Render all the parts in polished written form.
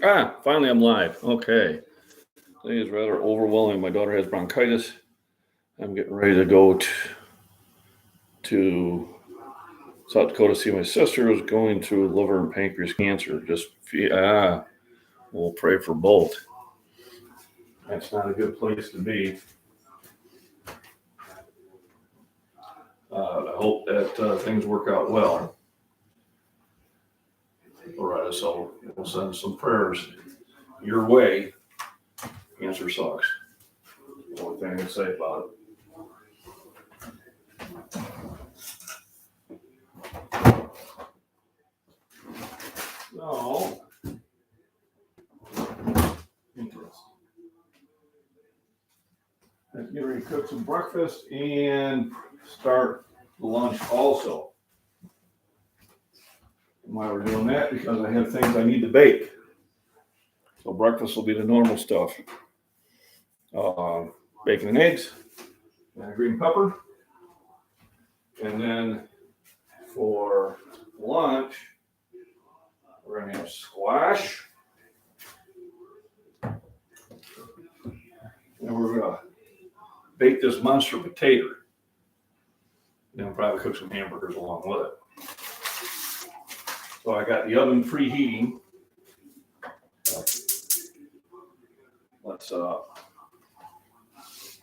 Finally I'm live. Okay. Today is rather overwhelming. My daughter has bronchitis. I'm getting ready to go to South Dakota to see my sister who's going through liver and pancreas cancer. We'll pray for both. That's not a good place to be. I hope that things work out well. All right, so we'll send some prayers your way. Cancer sucks. That's the only thing I can say about it. So, interesting. Let's get ready to cook some breakfast and start the lunch also. And why we're doing that? Because I have things I need to bake. So breakfast will be the normal stuff. Bacon and eggs, and a green pepper. And then for lunch, we're going to have squash. And we're going to bake this monster potato. Then we'll probably cook some hamburgers along with it. So I got the oven preheating. Let's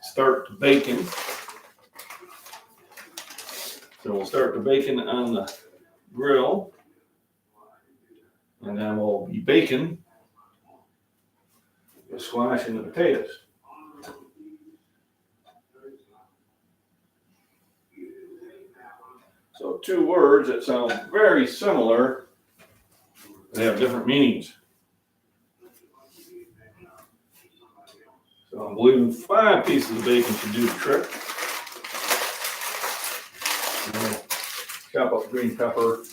start the bacon. So we'll start the bacon on the grill. And then we'll be baking the squash and the potatoes. So two words that sound very similar, they have different meanings. So I'm believing 5 pieces of bacon should do the trick. And we'll chop up green pepper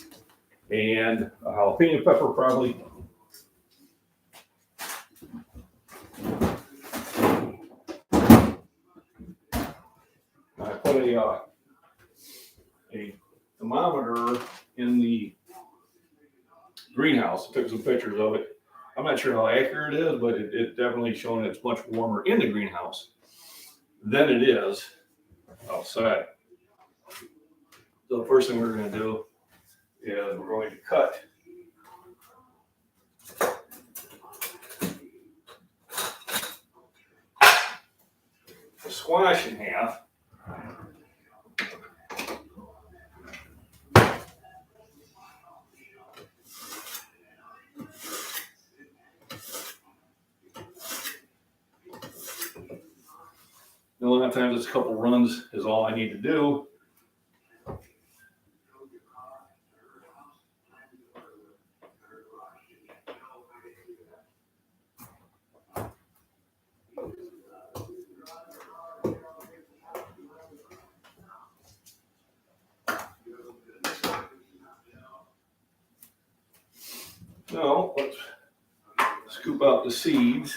and a jalapeno pepper probably. I put a thermometer in the greenhouse. I took some pictures of it. I'm not sure how accurate it is, but it definitely showing it's much warmer in the greenhouse than it is outside. So the first thing we're going to do is we're going to cut the squash in half. A lot of times it's a couple runs is all I need to do. So let's scoop out the seeds.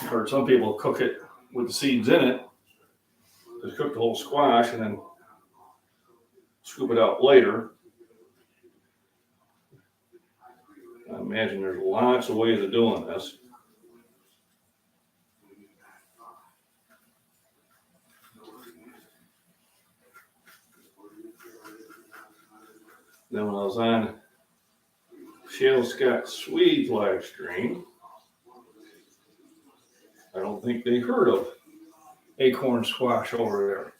I've heard some people cook it with the seeds in it. Just cook the whole squash and then scoop it out later. I imagine there's lots of ways of doing this. Then when I was on Shale Scott Swede's live stream, I don't think they heard of acorn squash over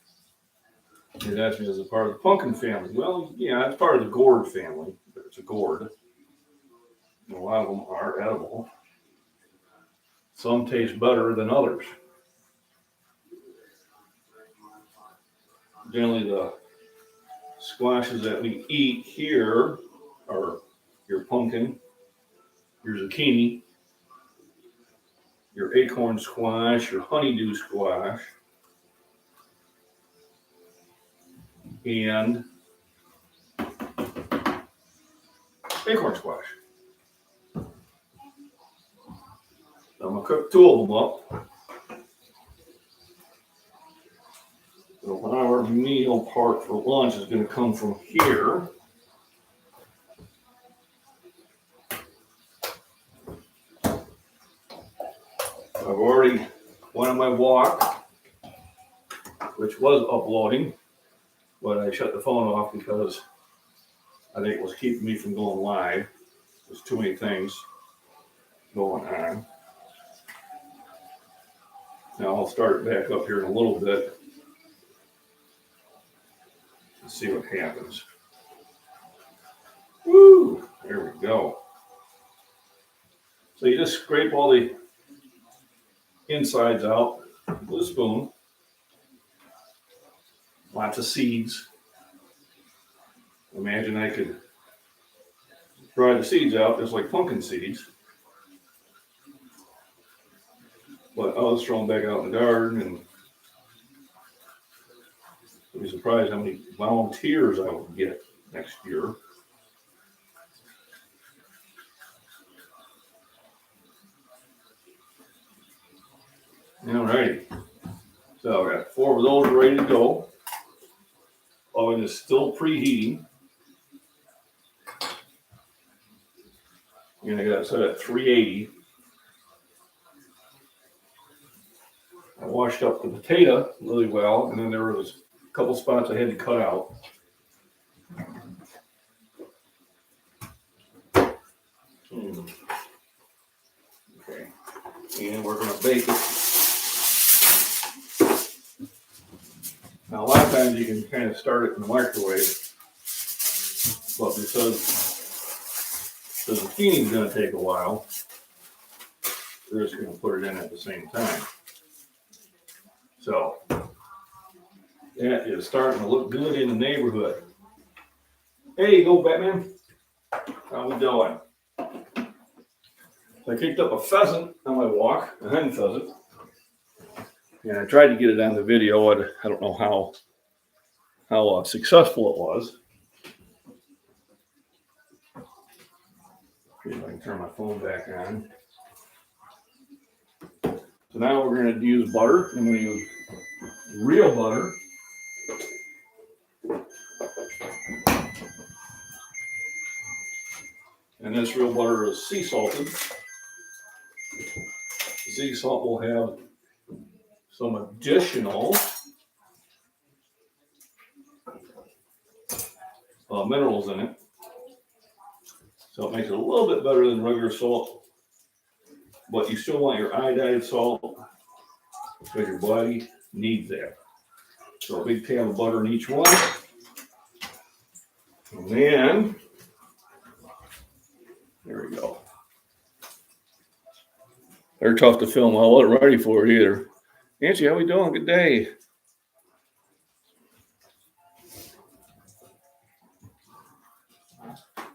there. They asked me, is it part of the pumpkin family? Well, yeah, it's part of the gourd family. It's a gourd. And a lot of them are edible. Some taste better than others. Generally, the squashes that we eat here are your pumpkin, your zucchini, your acorn squash, your honeydew squash, and acorn squash. So I'm going to cook 2 of them up. So our meal part for lunch is going to come from here. I've already went on my walk, which was uploading, but I shut the phone off because I think it was keeping me from going live. There's too many things going on. Now I'll start it back up here in a little bit and see what happens. Woo! There we go. So you just scrape all the insides out with a spoon. Lots of seeds. Imagine I could dry the seeds out just like pumpkin seeds. But I was thrown back out in the garden, and I'd be surprised how many volunteers I would get next year. Alrighty. So I got 4 of those ready to go. Oven is still preheating. And I got it set at 380. I washed up the potato really well, and then there was a couple spots I had to cut out. Okay, and we're going to bake it. Now, a lot of times you can kind of start it in the microwave, but because the zucchini is going to take a while, we're just going to put it in at the same time. So that is starting to look good in the neighborhood. Hey, go Batman. How we doing? So I kicked up a pheasant on my walk, a hen pheasant. And I tried to get it on the video. I don't know how successful it was. See if I can turn my phone back on. So now we're going to use butter. I'm going to use real butter. And this real butter is sea salted. Sea salt will have some additional minerals in it. So it makes it a little bit better than regular salt. But you still want your iodized salt because your body needs that. So a big can of butter in each one. And then, there we go. They're tough to film. I wasn't ready for it either. Nancy, how we doing? Good day.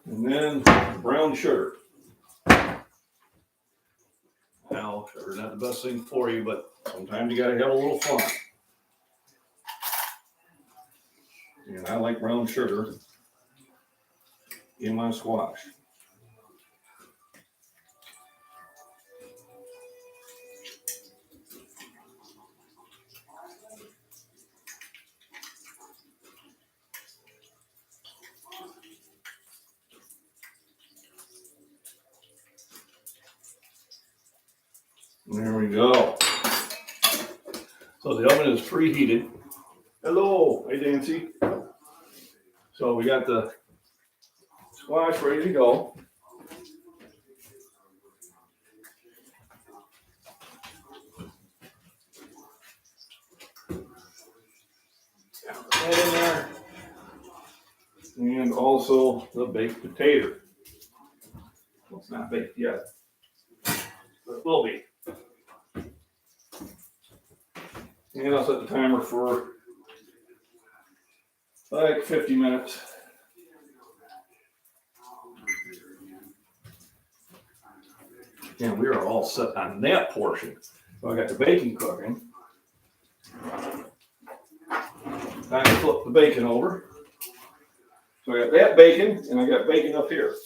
And then brown sugar. Now, sugar's not the best thing for you, but sometimes you gotta have a little fun. And I like brown sugar in my squash. There we go. So the oven is preheated. Hello, hey Nancy. So we got the squash ready to go. That in there. And also the baked potato. Well, it's not baked yet, but it will be. And I'll set the timer for like 50 minutes. And we are all set on that portion. So I got the bacon cooking. Time to flip the bacon over. So I got that bacon, and I got bacon up here.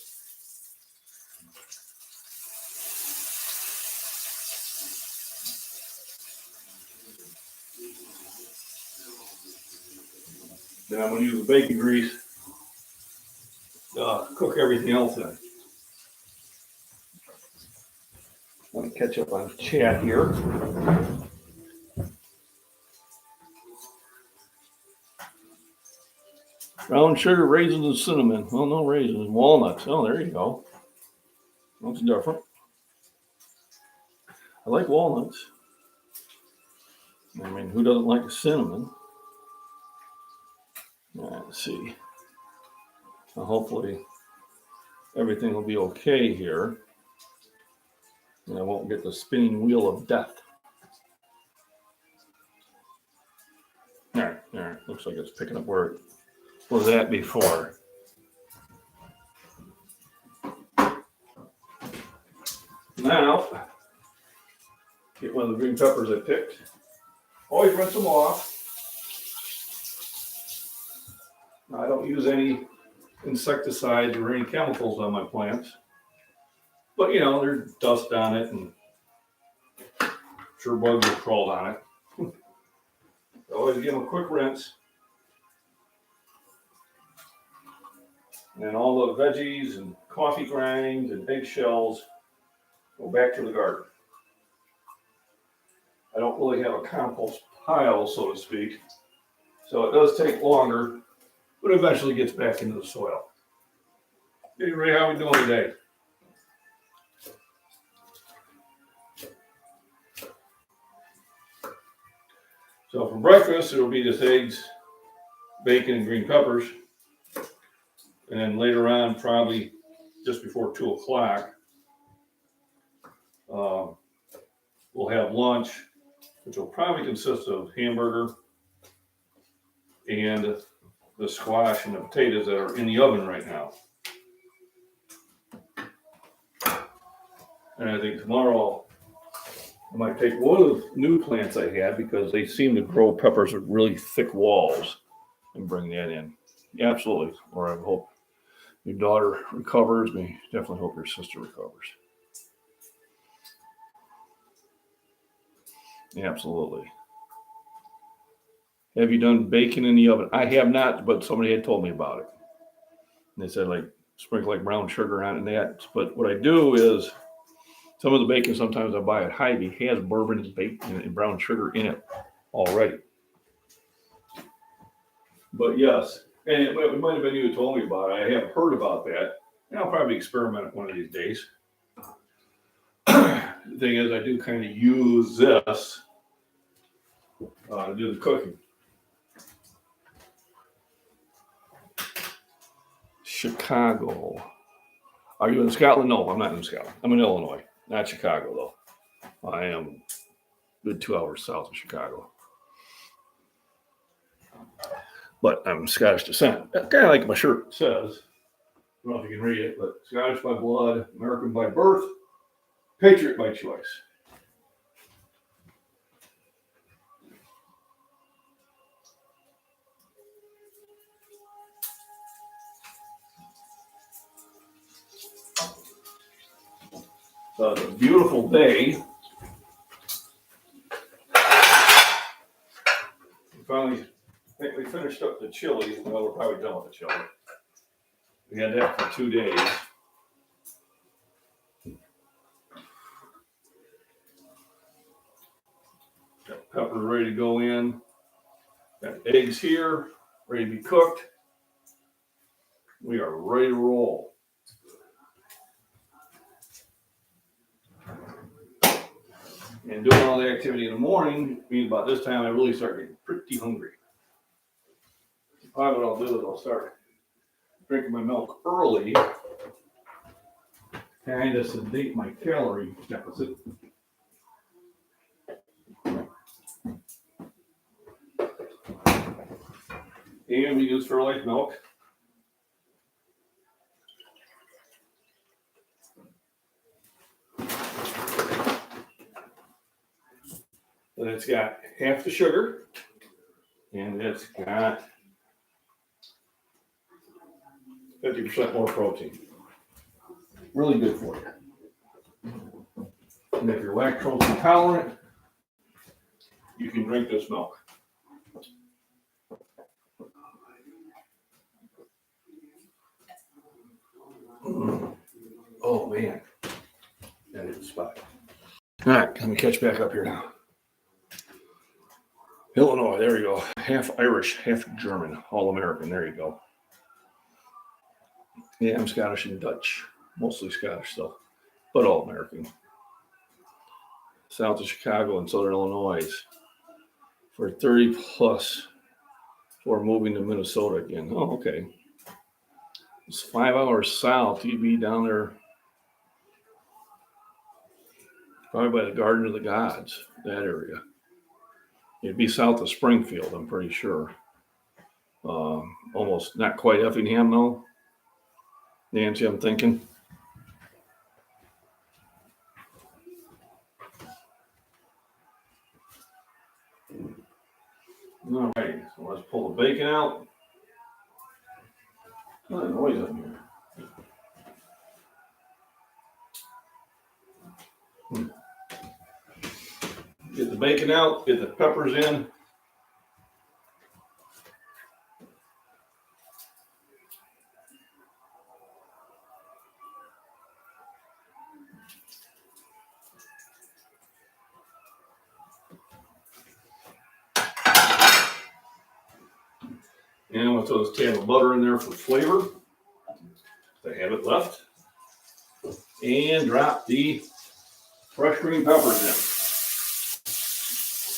Then I'm going to use the bacon grease to cook everything else in. Let me catch up on chat here. Brown sugar, raisins, and cinnamon. Well, no raisins, walnuts. Oh, there you go. That's different. I like walnuts. I mean, who doesn't like a cinnamon? Let's see. Well, hopefully everything will be okay here. And I won't get the spinning wheel of death. All right. Looks like it's picking up where it was at before. Now, get one of the green peppers I picked. Always rinse them off. I don't use any insecticides or any chemicals on my plants. But, you know, there's dust on it and sure bugs have crawled on it. Always give them a quick rinse. And all the veggies and coffee grinds and eggshells go back to the garden. I don't really have a compost pile, so to speak. So it does take longer, but eventually gets back into the soil. Hey Ray, how are we doing today? So for breakfast, it'll be just eggs, bacon, and green peppers. And then later on, probably just before 2 o'clock, we'll have lunch, which will probably consist of hamburger and the squash and the potatoes that are in the oven right now. And I think tomorrow I might take one of the new plants I had because they seem to grow peppers with really thick walls and bring that in. Yeah, absolutely. Or I hope your daughter recovers. We definitely hope your sister recovers. Absolutely. Have you done bacon in the oven? I have not, but somebody had told me about it. And they said, like, sprinkle like brown sugar on it and that. But what I do is some of the bacon sometimes I buy at Hy-Vee has bourbon and bacon and brown sugar in it already. But yes, and it might have been you who told me about it. I have heard about that. And I'll probably experiment it one of these days. The thing is, I do kind of use this to do the cooking. Chicago. Are you in Scotland? No, I'm not in Scotland. I'm in Illinois, not Chicago, though. I am a good 2 hours south of Chicago. But I'm Scottish descent. Kind of like my shirt says. I don't know if you can read it, but Scottish by blood, American by birth, patriot by choice. So it's a beautiful day. Finally, I think we finished up the chili. Well, we're probably done with the chili. We had that for 2 days. Got peppers ready to go in. Got eggs here, ready to be cooked. We are ready to roll. And doing all the activity in the morning means about this time I really start getting pretty hungry. Probably what I'll do is I'll start drinking my milk early, kind of sedate my calorie deficit. And we use Fairlife milk. And it's got half the sugar, and it's got 50% more protein. Really good for you. And if you're lactose intolerant, you can drink this milk. Oh man, that is a spot. All right, let me catch back up here now. Illinois, there you go. Half Irish, half German, all American. There you go. Yeah, I'm Scottish and Dutch, mostly Scottish though, but all American. South of Chicago and Southern Illinois for 30 plus for moving to Minnesota again. Oh, okay. It's 5 hours south. You'd be down there probably by the Garden of the Gods, that area. You'd be south of Springfield, I'm pretty sure. Almost not quite Effingham, though. Nancy, I'm thinking. All right, so let's pull the bacon out. What a noise up here. Get the bacon out, get the peppers in. And I'm going to throw this can of butter in there for flavor. I have it left. And drop the fresh green peppers in.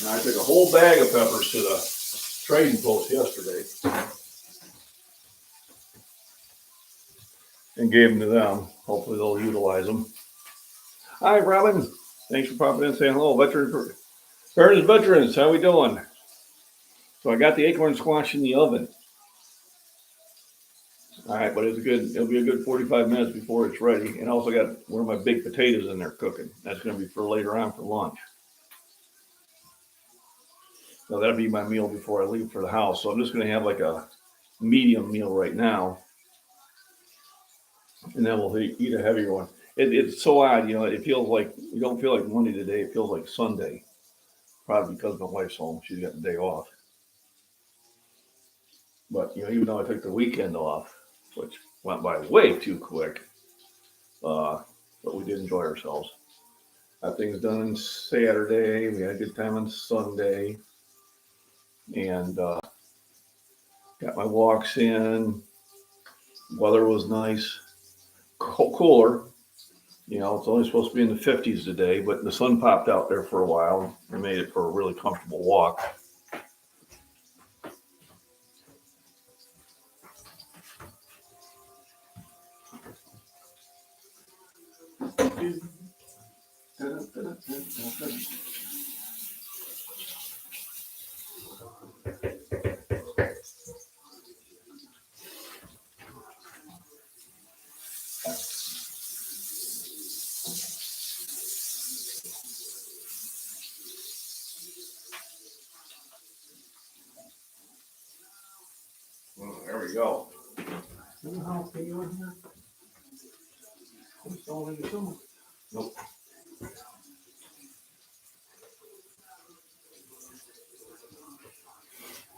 And I took a whole bag of peppers to the trading post yesterday and gave them to them. Hopefully they'll utilize them. Hi, Robin. Thanks for popping in and saying hello. Veterans, how we doing? So I got the acorn squash in the oven. All right, but it'll be a good 45 minutes before it's ready. And I also got one of my big potatoes in there cooking. That's going to be for later on for lunch. So that'll be my meal before I leave for the house. So I'm just going to have like a medium meal right now. And then we'll eat a heavier one. It's so odd, you know, it feels like, you don't feel like Monday today. It feels like Sunday. Probably because my wife's home. She's got the day off. But, you know, even though I took the weekend off, which went by way too quick, but we did enjoy ourselves. Got things done on Saturday. We had a good time on Sunday. And got my walks in. Weather was nice. Cooler. You know, it's only supposed to be in the 50s today, but the sun popped out there for a while and made it for a really comfortable walk. There we go. Nope.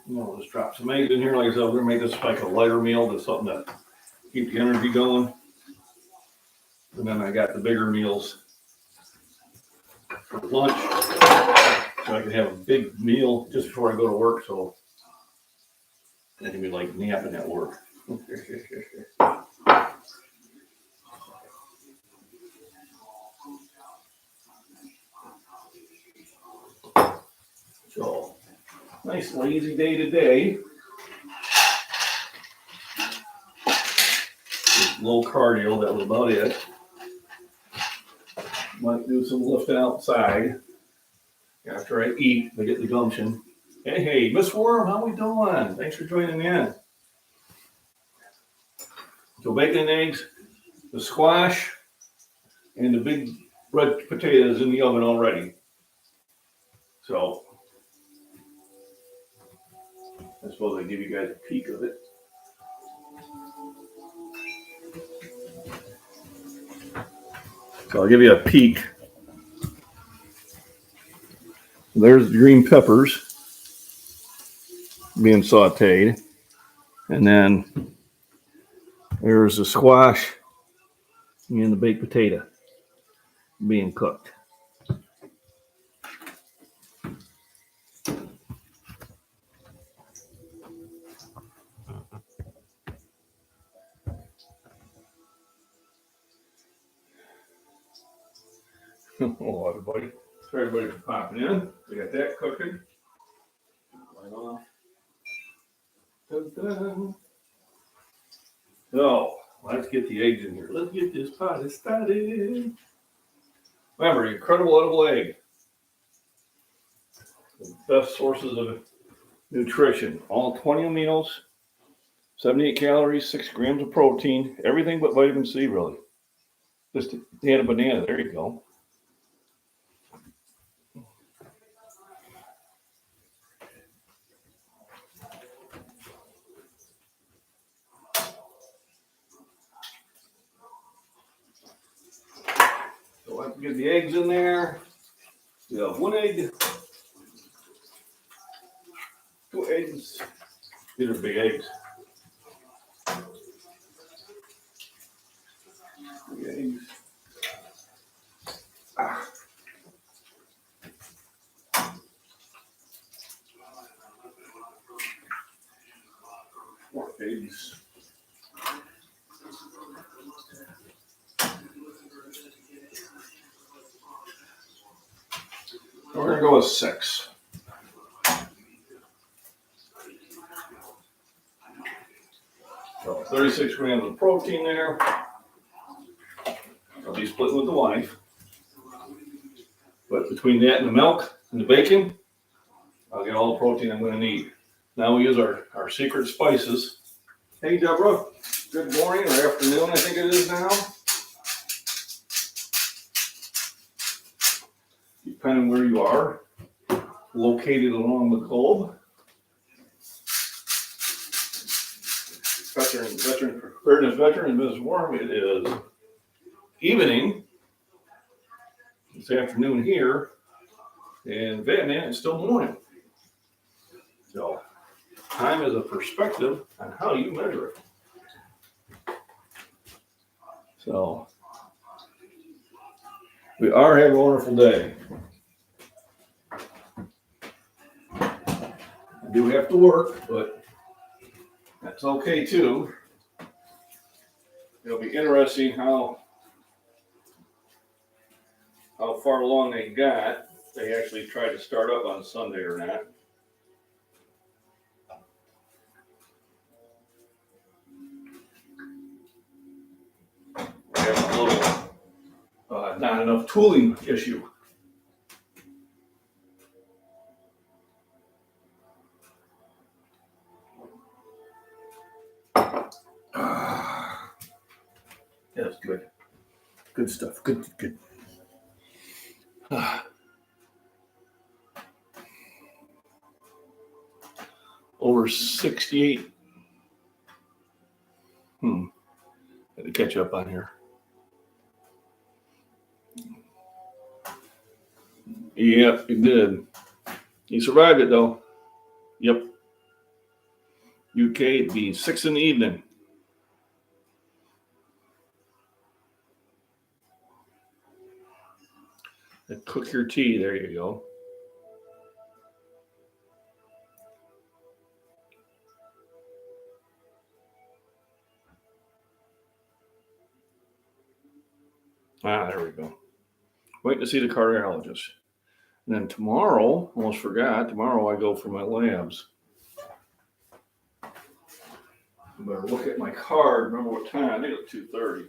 No, just drop some eggs in here. Like I said, we're gonna make this like a lighter meal, just something to keep the energy going. And then I got the bigger meals for lunch, so I can have a big meal just before I go to work. So I can be like napping at work. So nice lazy day today. Just low cardio, that was about it. Might do some lifting outside after I eat. I get the gumption. Hey, Miss Worm, how we doing? Thanks for joining in. So bacon and eggs, the squash, and the big red potatoes in the oven already. So I suppose I give you guys a peek of it. So I'll give you a peek. There's the green peppers being sauteed. And then there's the squash and the baked potato being cooked. Hello, everybody. Everybody for popping in. We got that cooking. Right on. Dun-dun. So, let's get the eggs in here. Let's get this party started. Remember, incredible edible egg. The best sources of nutrition. All 20 aminos, 78 calories, 6 grams of protein, everything but vitamin C, really. Just add a banana. There you go. So let's get the eggs in there. We have 1 egg, 2 eggs. These are big eggs. 3 eggs. Ah. 4 eggs. We're going to go with 6. So 36 grams of protein there. I'll be splitting with the wife. But between that and the milk and the bacon, I'll get all the protein I'm going to need. Now we use our secret spices. Hey, Deborah. Good morning or afternoon, I think it is now. Depending where you are, located along the globe. Veteran preparedness veteran, Ms. Worm, it is evening. This afternoon here. And Vietnam, it's still morning. So, time is a perspective on how you measure it. So, we are having a wonderful day. I do have to work, but that's okay too. It'll be interesting how far along they got. They actually tried to start up on Sunday or not. We have a little not enough tooling issue. That's good. Good stuff. Good. Over 68. Had to catch up on here. Yep, he did. He survived it though. Yep. UK, it'd be 6 in the evening. And cook your tea. There you go. There we go. Waiting to see the cardiologist. And then tomorrow, almost forgot, tomorrow I go for my labs. I better look at my card, remember what time, I think it's 2:30.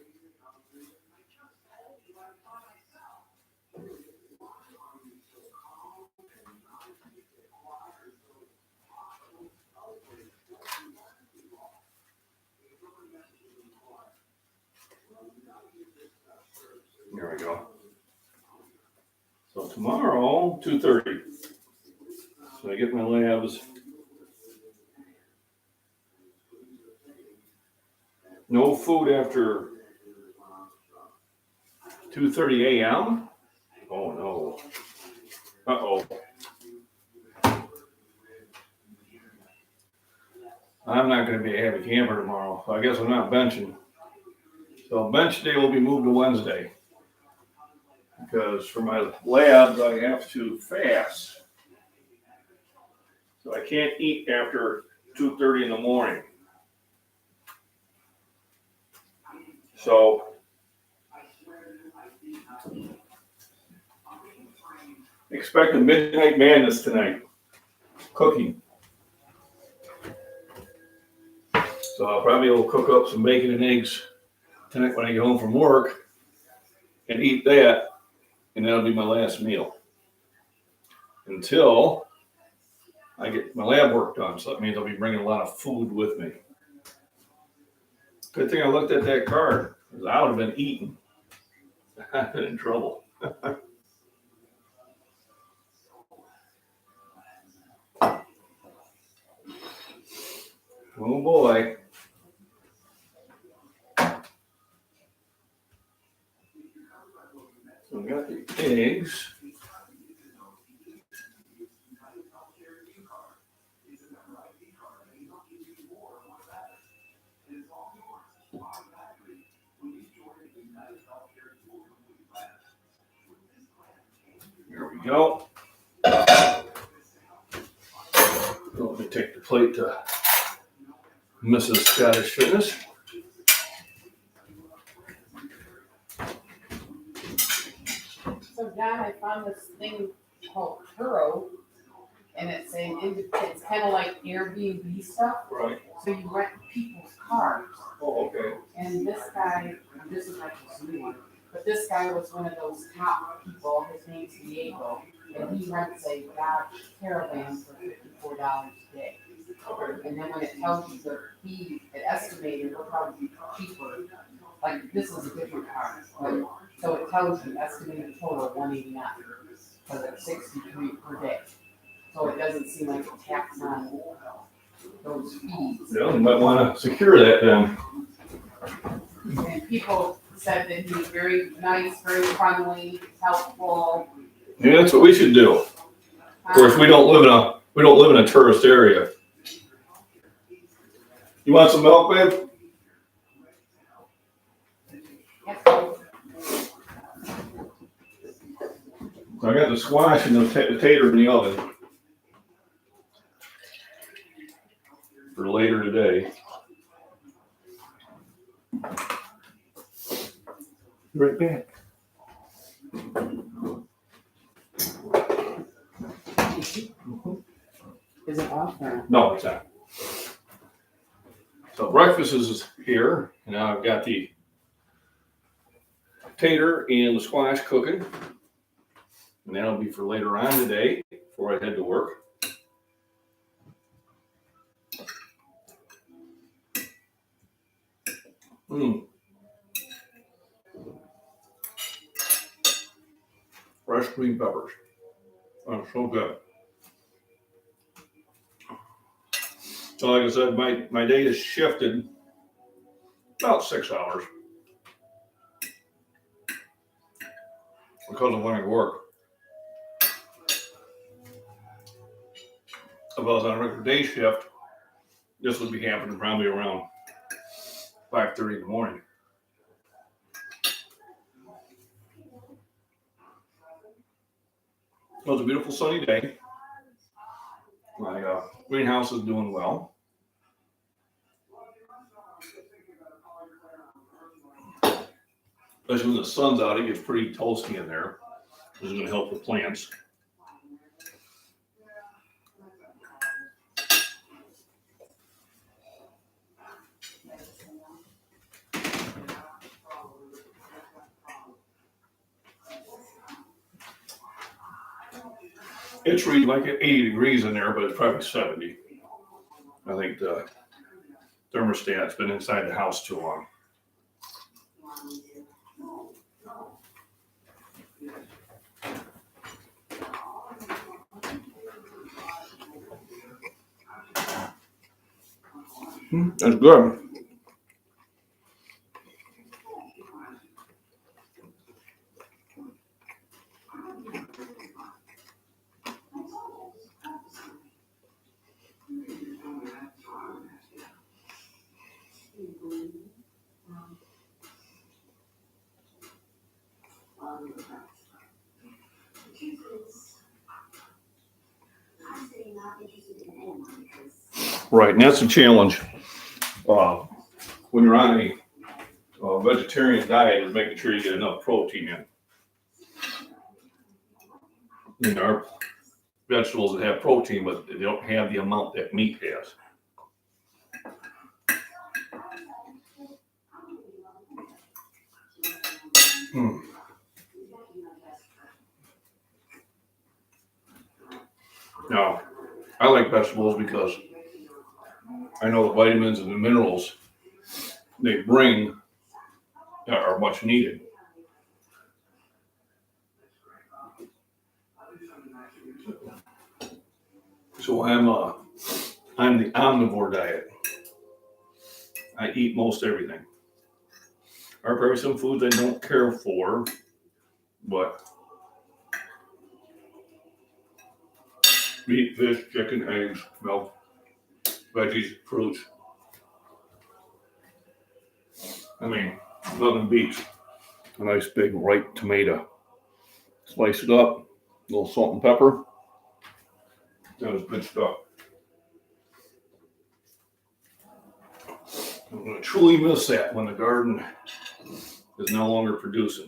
There we go. So tomorrow, 2:30. So I get my labs. No food after 2:30 a.m. Oh no. Uh-oh. I'm not going to be a happy camper tomorrow. So I guess I'm not benching. So bench day will be moved to Wednesday. Because for my labs, I have to fast. So I can't eat after 2:30 in the morning. So Expect a midnight madness tonight. Cooking. So I'll probably will cook up some bacon and eggs tonight when I get home from work and eat that, and that'll be my last meal until I get my lab work done. So that means I'll be bringing a lot of food with me. Good thing I looked at that card, because I would have been eating. I've been in trouble. Oh boy. So we got the eggs. There we go. Let me take the plate to Mrs. Scottish Fitness. So John, I found this thing called Turo, and it's saying it's kind of like Airbnb stuff. Right. So you rent people's cars. Oh, okay. And this guy, this is like this new one, but this guy was one of those top people. His name's Diego, and he rents a Dodge Caravan for $54 a day. Okay. And then when it tells you the fee, it estimated it'll probably be cheaper. Like this is a different car, but so it tells you estimated total $189 because it's $63 per day. So it doesn't seem like a tax on those fees. Yeah, you might want to secure that then. And people said that he was very nice, very friendly, helpful. Yeah, that's what we should do. Of course, we don't live in a tourist area. You want some milk, babe? Yes, So I got the squash and the tater in the oven for later today. Right back. is it off now? No, it's not. So breakfast is here, and now I've got the tater and the squash cooking, and that'll be for later on today before I head to work. Fresh green peppers. Oh, so good. So like I said, my day has shifted about 6 hours because of when I work. If I was on a regular day shift, this would be happening probably around 5:30 in the morning. It was a beautiful sunny day. My greenhouse is doing well. Especially when the sun's out, it gets pretty toasty in there, which is going to help the plants. It's reading like 80 degrees in there, but it's probably 70. I think the thermostat's been inside the house too long. That's good. Right, and that's a challenge when you're on a vegetarian diet, is making sure you get enough protein in. There are vegetables that have protein, but they don't have the amount that meat has. Now, I like vegetables because I know the vitamins and the minerals they bring are much needed. So I'm the omnivore diet. I eat most everything. There are probably some foods I don't care for, but meat, fish, chicken, eggs, milk, veggies, fruits. I mean, nothing beats a nice big ripe tomato. Slice it up, a little salt and pepper. That was good stuff. I'm going to truly miss that when the garden is no longer producing.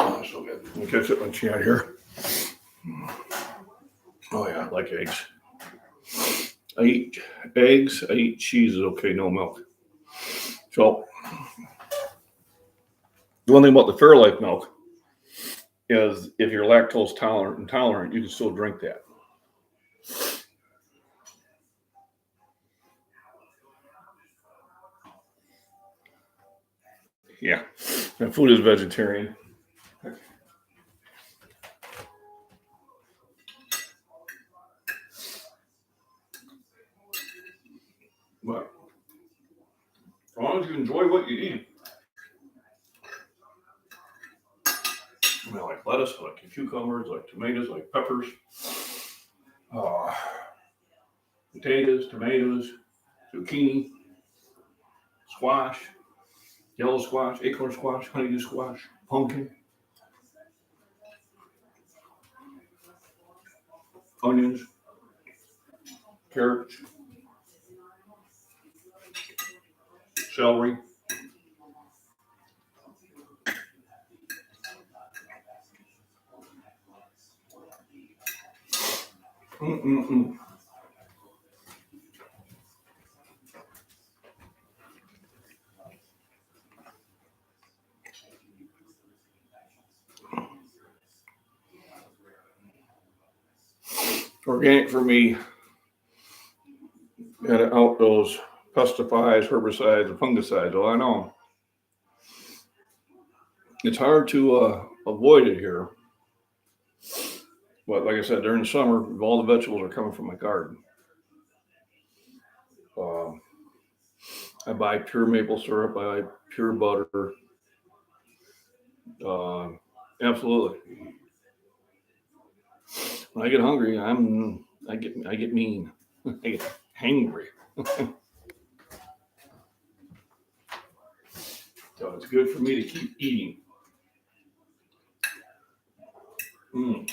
Oh, so good. Let me catch it when she out here. Oh yeah, I like eggs. I eat eggs, I eat cheeses, okay, no milk. So, the one thing about the Fairlife milk is if you're lactose intolerant, you can still drink that. Yeah, and food is vegetarian. But as long as you enjoy what you eat. I mean, I like lettuce, I like cucumbers, I like tomatoes, I like peppers, potatoes, tomatoes, zucchini, squash, yellow squash, acorn squash, honeydew squash, pumpkin, onions, carrots, celery. Mm-mm-mm. Organic for me, gotta out those pesticides, herbicides, and fungicides. Oh, I know. It's hard to avoid it here. But like I said, during the summer, all the vegetables are coming from my garden. I buy pure maple syrup. I buy pure butter. Absolutely. When I get hungry, I get mean. I get hangry. So it's good for me to keep eating. Mm.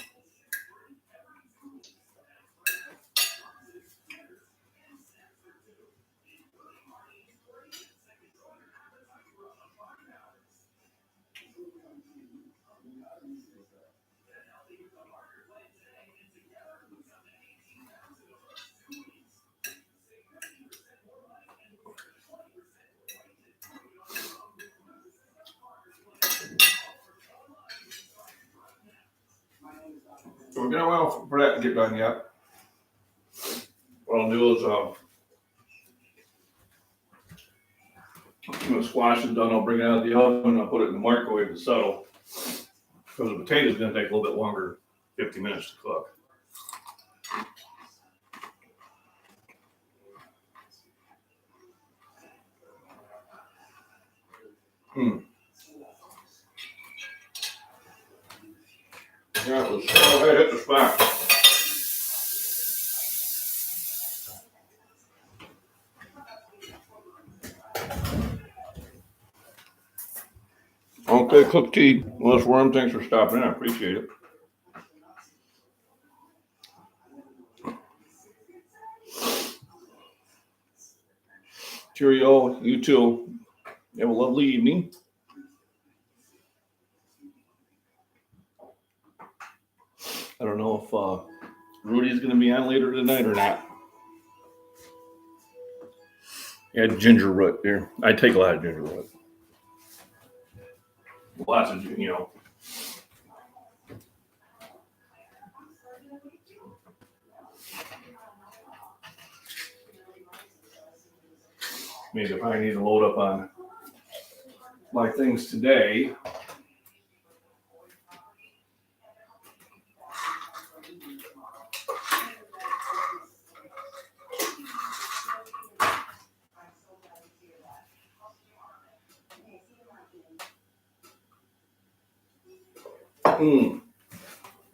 So we're gonna wait for that to get done yet. What I'll do is when the squash is done, I'll bring it out of the oven and I'll put it in the microwave to settle. Because the potatoes are gonna take a little bit longer, 50 minutes to cook. Yeah, let's go ahead, hit the spot. Okay, Cook Tea. Les Worm, thanks for stopping in. I appreciate it. Cheerio. You too. Have a lovely evening. I don't know if Rudy's going to be on later tonight or not. Add ginger root here. I take a lot of ginger root. Lots of, Maybe if I need to load up on my things today.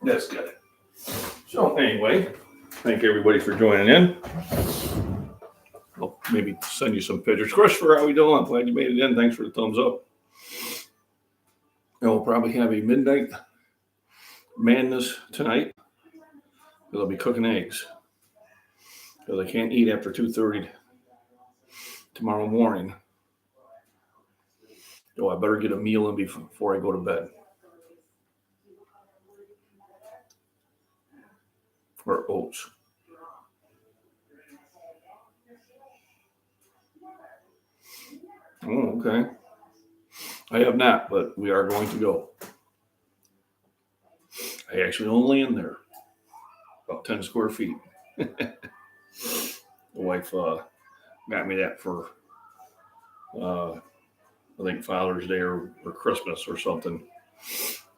That's good. So anyway, thank everybody for joining in. I'll maybe send you some pictures. Christopher, how we doing? I'm glad you made it in. Thanks for the thumbs up. And we'll probably have a midnight madness tonight because I'll be cooking eggs because I can't eat after 2:30 tomorrow morning. So I better get a meal in before I go to bed. Or oats. Oh, okay. I have not, but we are going to go. I actually own land there, about 10 square feet. The wife got me that for, I think, Father's Day or Christmas or something.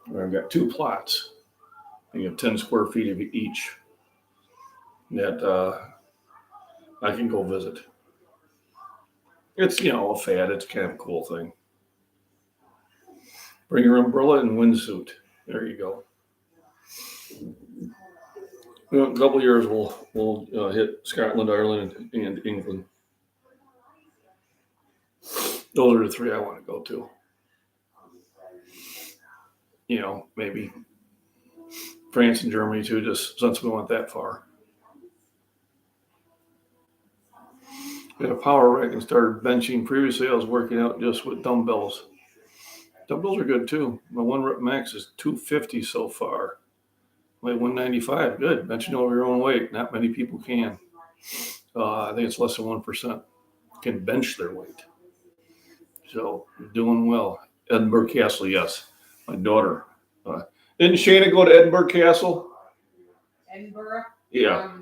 I've got 2 plots. You have 10 square feet of each that I can go visit. It's, a fad. It's kind of a cool thing. Bring your umbrella and windsuit. There you go. In a couple of years, we'll hit Scotland, Ireland, and England. Those are the 3 I want to go to. Maybe France and Germany too, just since we went that far. Got a power rack and started benching. Previously, I was working out just with dumbbells. Dumbbells are good too. My 1 rep max is 250 so far. Like 195, good. Benching over your own weight. Not many people can. I think it's less than 1% can bench their weight. So you're doing well. Edinburgh Castle, yes. My daughter. Didn't Shayna go to Edinburgh Castle? Edinburgh? Yeah.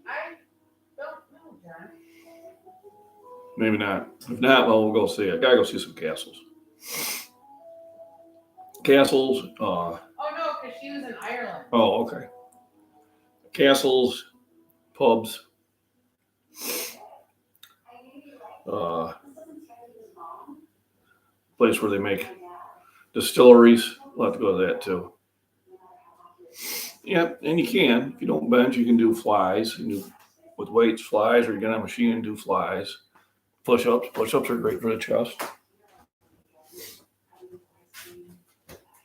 I don't know, John. Maybe not. If not, well, we'll go see it. I gotta go see some castles. Castles. Oh, no, because she was in Ireland. Oh, okay. Castles, pubs. Place where they make distilleries. We'll have to go to that too. Yeah, and you can. If you don't bench, you can do flies. You can do with weights, flies, or you get on a machine and do flies. Push-ups. Push-ups are great for the chest.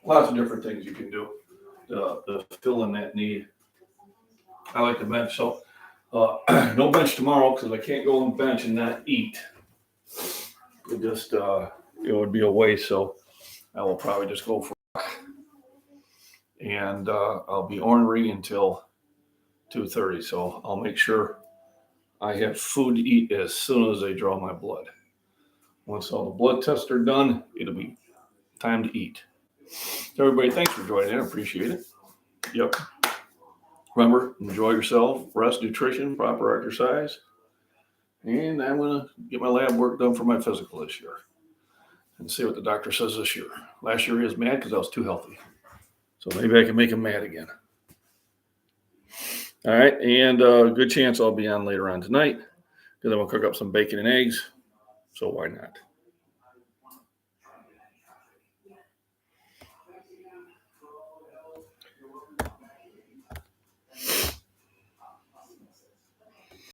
Lots of different things you can do to fill in that need. I like to bench. So no bench tomorrow because I can't go on bench and not eat. It just it would be a waste. So I will probably just go for and I'll be ornery until 2:30. So I'll make sure I have food to eat as soon as they draw my blood. Once all the blood tests are done, it'll be time to eat. So everybody, thanks for joining in. I appreciate it. Yep. Remember, enjoy yourself, rest, nutrition, proper exercise. And I'm going to get my lab work done for my physical this year and see what the doctor says this year. Last year he was mad because I was too healthy. So maybe I can make him mad again. All right. And good chance I'll be on later on tonight because I'm going to cook up some bacon and eggs. So why not?